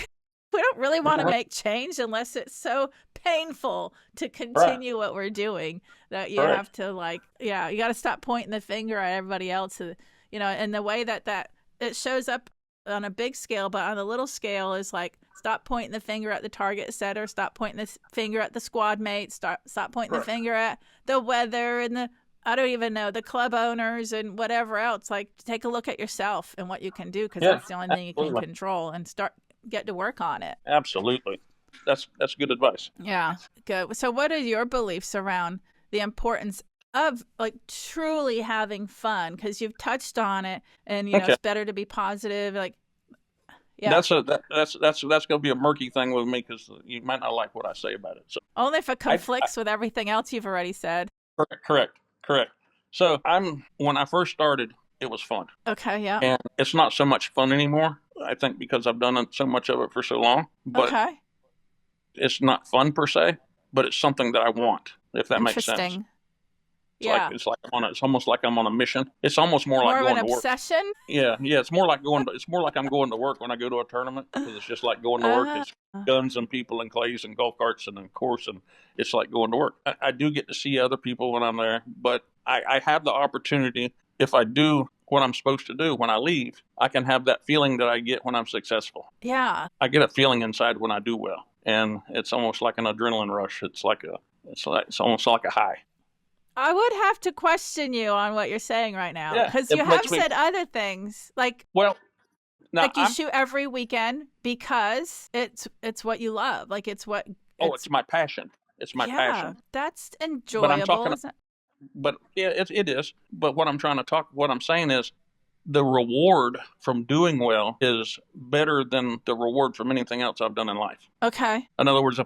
don't really want to make change unless it's so painful to continue what we're doing that you have to you got to stop pointing the finger at everybody else, and the way that it shows up on a big scale, but on a little scale is like, stop pointing the finger at the target setter, stop pointing the finger at the squad mate, stop pointing the finger at the weather and the club owners and whatever else. Like, take a look at yourself and what you can do, because that's the only thing you can control, and get to work on it. Absolutely. That's good advice. Yeah, good. So what are your beliefs around the importance of truly having fun? Because you've touched on it, and it's better to be positive. That's going to be a murky thing with me, because you might not like what I say about it. So only if it conflicts with everything else you've already said. Correct. So when I first started, it was fun. Okay, yeah. And it's not so much fun anymore. I think because I've done so much of it for so long. But it's not fun per se, but it's something that I want, if that makes sense. Interesting. It's almost like I'm on a mission. It's almost more like going to work. More of an obsession? Yeah. It's more like I'm going to work when I go to a tournament, because it's just like going to work. It's guns and people and clays and golf carts and course, and it's like going to work. I do get to see other people when I'm there, but I have the opportunity, if I do what I'm supposed to do when I leave, I can have that feeling that I get when I'm successful. Yeah. I get a feeling inside when I do well, and it's almost like an adrenaline rush. It's almost like a high. I would have to question you on what you're saying right now, because you have said other things you shoot every weekend because it's what you love. It's my passion. It's my passion. That's enjoyable. But it is. But what I'm saying is, the reward from doing well is better than the reward from anything else I've done in life. Okay. In other words,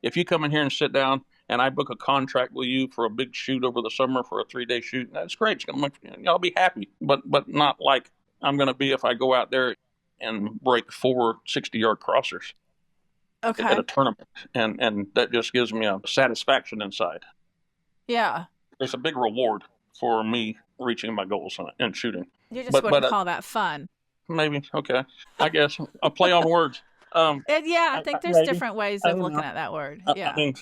if you come in here and sit down and I book a contract with you for a big shoot over the summer for a 3-day shoot, that's great. It's gonna I'll be happy, but not like I'm going to be if I go out there and break 4 60-yard crossers at a tournament, and that just gives me a satisfaction inside. Yeah. It's a big reward for me reaching my goals in shooting. You just wouldn't call that fun. Maybe. Okay. I guess I'll play on words. I think there's different ways of looking at that word. Yeah. I mean,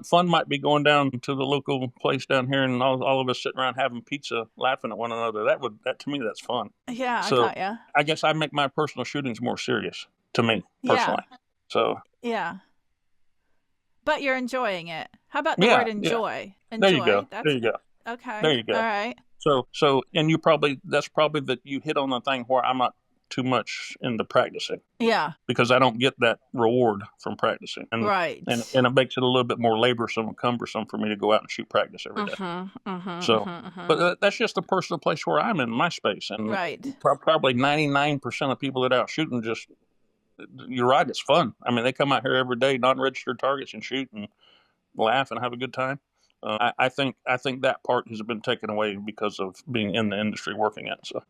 fun might be going down to the local place down here, and all of us sitting around having pizza, laughing at one another. That to me, that's fun. Yeah, so I got you. I guess I make my personal shootings more serious to me personally. Yeah. So. Yeah. But you're enjoying it. How about the word enjoy? Yeah. Enjoy. There you go. There you go. Okay. There you go. All right. So, and that's probably that you hit on the thing where I'm not too much into practicing. Yeah. Because I don't get that reward from practicing. And, Right. And it makes it a little bit more laborsome and cumbersome for me to go out and shoot practice every day. But that's just the personal place where I'm in my space. And right. Probably 99% of people that are out shooting just, you're right, it's fun. I mean, they come out here every day, non-registered targets, and shoot and laugh and have a good time. I think that part has been taken away because of being in the industry working at it. So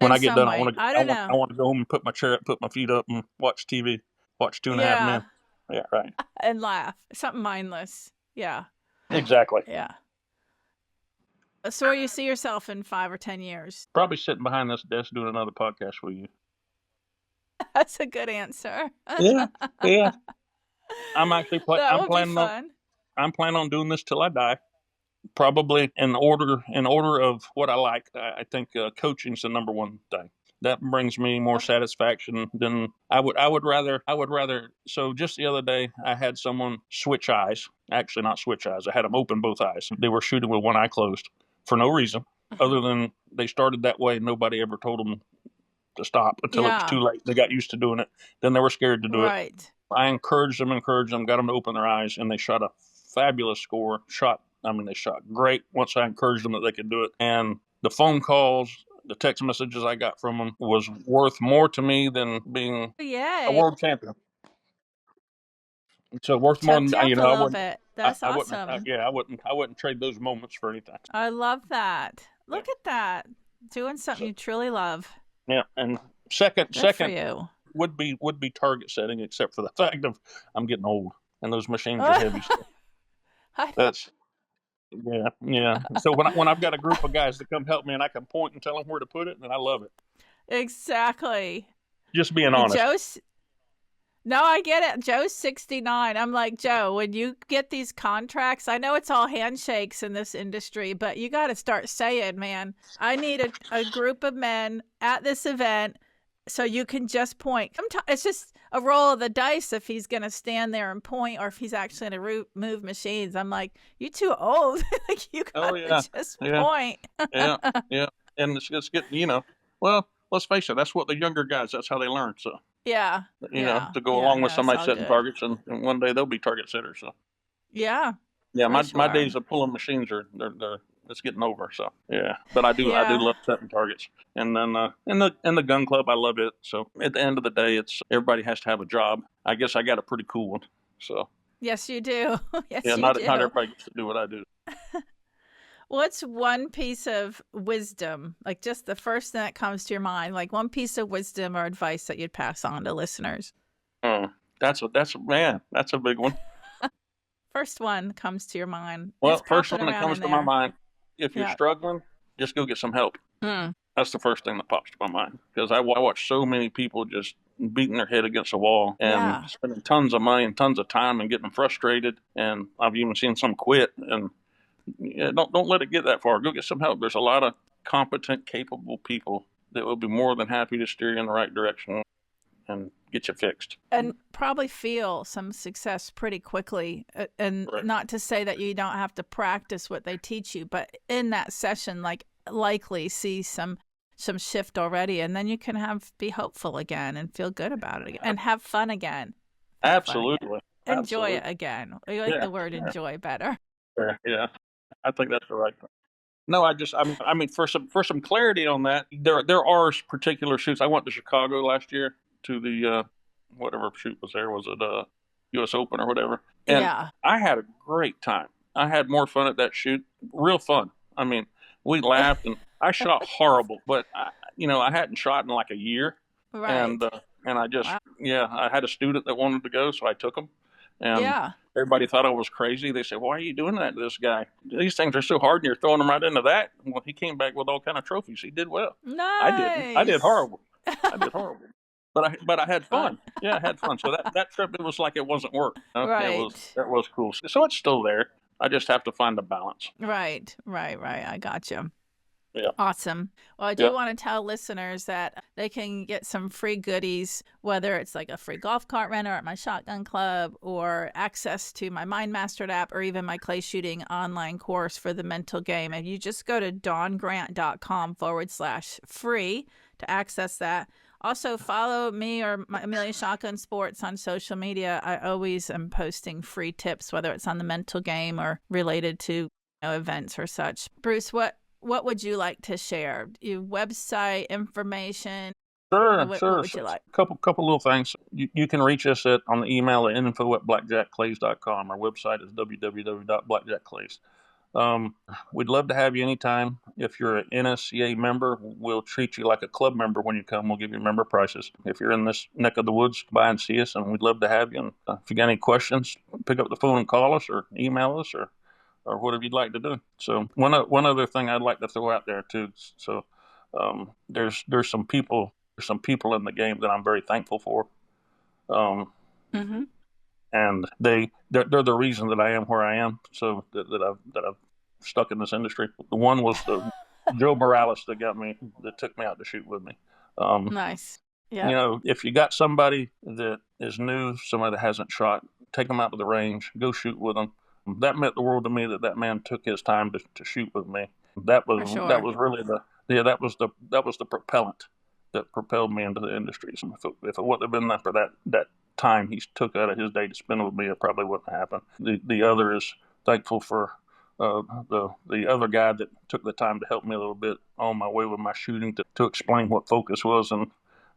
when I get done, I want to go home and put my chair up, put my feet up, and watch TV, watch 2.5 Men. Yeah, right. And laugh. Something mindless. Yeah. Exactly. Yeah. So where you see yourself in 5 or 10 years? Probably sitting behind this desk doing another podcast with you. That's a good answer. Yeah. I'm actually I'm planning on doing this till I die. Probably in order of what I like. I think coaching's the number one thing. That brings me more satisfaction than I would rather. So just the other day, I had someone switch eyes. Actually, not switch eyes. I had them open both eyes. They were shooting with one eye closed for no reason other than they started that way. And nobody ever told them to stop until it was too late. They got used to doing it. Then they were scared to do it. I encouraged them, got them to open their eyes, and they shot a fabulous score. They shot great once I encouraged them that they could do it. And the phone calls, the text messages I got from them was worth more to me than being a world champion. So worth more than I wouldn't. That's awesome. I wouldn't trade those moments for anything. I love that. Look at that, doing something you truly love. Yeah, and second for you. would be target setting, except for the fact of I'm getting old and those machines are heavy. That's. Yeah. So when I've got a group of guys that come help me and I can point and tell them where to put it, then I love it. Exactly. Just being honest. No, I get it. Joe's 69. I'm like, Joe, when you get these contracts, I know it's all handshakes in this industry, but you got to start saying, man, I need a group of men at this event so you can just point. It's just a roll of the dice if he's going to stand there and point or if he's actually going to move machines. I'm like, you're too old. Like, you got to just point. Yeah. And it's getting, well, let's face it, that's what the younger guys, that's how they learn. So, to go along with somebody setting targets and one day they'll be target setters. So, yeah. Yeah, my days of pulling machines they're it's getting over. So but I do love setting targets. And then in the gun club, I love it. So at the end of the day, it's everybody has to have a job. I guess I got a pretty cool one. So yes, you do. Not everybody gets to do what I do. What's one piece of wisdom, like just the first thing that comes to your mind, like one piece of wisdom or advice that you'd pass on to listeners? That's a big one. First one comes to your mind. Well, first one that comes to my mind, if you're struggling, just go get some help. That's the first thing that pops to my mind, because I watch so many people just beating their head against a wall and spending tons of money and tons of time and getting frustrated. And I've even seen some quit. And don't let it get that far. Go get some help. There's a lot of competent, capable people that will be more than happy to steer you in the right direction and get you fixed. And probably feel some success pretty quickly. And not to say that you don't have to practice what they teach you, but in that session, likely see some shift already, and then you can be hopeful again and feel good about it again and have fun again. Absolutely. Enjoy it again. I like the word enjoy better. Yeah. I think that's the right thing. No, I mean, for some clarity on that, there are particular shoots. I went to Chicago last year to the whatever shoot was there. Was it U.S. Open or whatever? And I had a great time. I had more fun at that shoot. Real fun. I mean, we laughed and I shot horrible, but I hadn't shot in like a year. Right. And I just I had a student that wanted to go, so I took him. And everybody thought I was crazy. They said, "Why are you doing that to this guy? These things are so hard, and you're throwing them right into that." Well, he came back with all kind of trophies. He did well. Nice. I didn't. I did horrible. But I had fun. Yeah, I had fun. So that trip, it was like it wasn't work. Right. That was cool. So it's still there. I just have to find a balance. Right. I got you. Yeah. Awesome. Well, I do want to tell listeners that they can get some free goodies, whether it's like a free golf cart rental at my shotgun club or access to my Mind Mastered app or even my clay shooting online course for the mental game. And you just go to dawngrant.com/free to access that. Also, follow me or Amelia Shotgun Sports on social media. I always am posting free tips, whether it's on the mental game or related to events or such. Bruce, what would you like to share? Your website information? Sure, What sure. would you like? Couple little things. You can reach us on the email at info@blackjackclays.com. Our website is www.blackjackclays. We'd love to have you anytime. If you're an NSCA member, we'll treat you like a club member when you come. We'll give you member prices. If you're in this neck of the woods, come by and see us, and we'd love to have you. And if you got any questions, pick up the phone and call us or email us or whatever you'd like to do. So one other thing I'd like to throw out there too. So there's some people in the game that I'm very thankful for. And they're the reason that I am where I am. So that I've stuck in this industry. The one was the Joe Morales that took me out to shoot with me. Nice. Yeah. If you got somebody that is new, somebody that hasn't shot, take them out to the range, go shoot with them. That meant the world to me that man took his time to shoot with me. That was really that was the propellant that propelled me into the industry. So if it wouldn't have been for that time he took out of his day to spend with me, it probably wouldn't have happened. The other is thankful for the other guy that took the time to help me a little bit on my way with my shooting to explain what focus was, and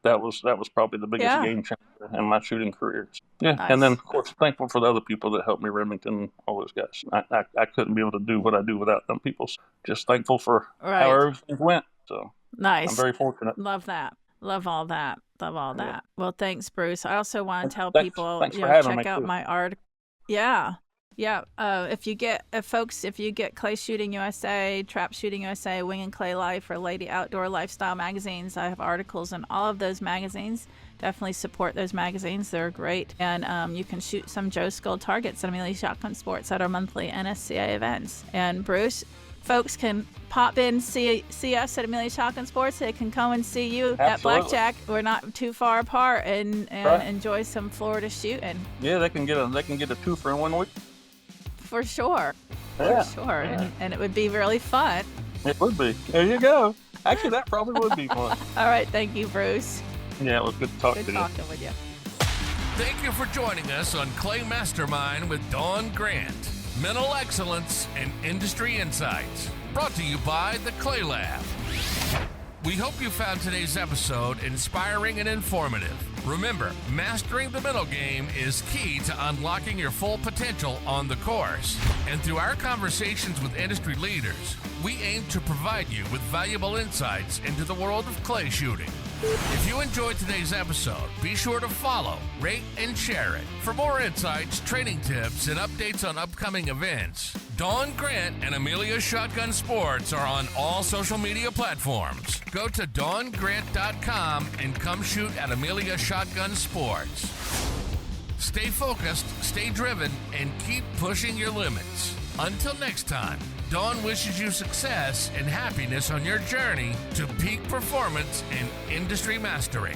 that was probably the biggest game changer in my shooting career. Yeah, nice. And then of course thankful for the other people that helped me, Remington, all those guys. I couldn't be able to do what I do without them people. So just thankful for how everything went. So nice. I'm very fortunate. Love that. Love all that. Yeah. Well, thanks, Bruce. I also want to tell people, check out my art. Yeah. If you get Clay Shooting USA, Trap Shooting USA, Wing and Clay Life, or Lady Outdoor Lifestyle magazines, I have articles in all of those magazines. Definitely support those magazines. They're great. And you can shoot some Joe Skull targets at Amelia Shotgun Sports at our monthly NSCA events. And Bruce, folks can pop in, see us at Amelia Shotgun Sports. They can come and see you at Blackjack. We're not too far apart, and enjoy some Florida shooting. Yeah, they can get a two for 1 week. For sure. Yeah. For sure. Yeah. And it would be really fun. It would be. There you go. Actually, that probably would be fun. All right. Thank you, Bruce. Yeah, it was good to talk to you. Good talking with you. Thank you for joining us on Clay Mastermind with Dawn Grant. Mental excellence and industry insights. Brought to you by the Clay Lab. We hope you found today's episode inspiring and informative. Remember, mastering the mental game is key to unlocking your full potential on the course. And through our conversations with industry leaders, we aim to provide you with valuable insights into the world of clay shooting. If you enjoyed today's episode, be sure to follow, rate, and share it. For more insights, training tips, and updates on upcoming events, Dawn Grant and Amelia Shotgun Sports are on all social media platforms. Go to dawngrant.com and come shoot at Amelia Shotgun Sports. Stay focused, stay driven, and keep pushing your limits. Until next time, Dawn wishes you success and happiness on your journey to peak performance and industry mastery.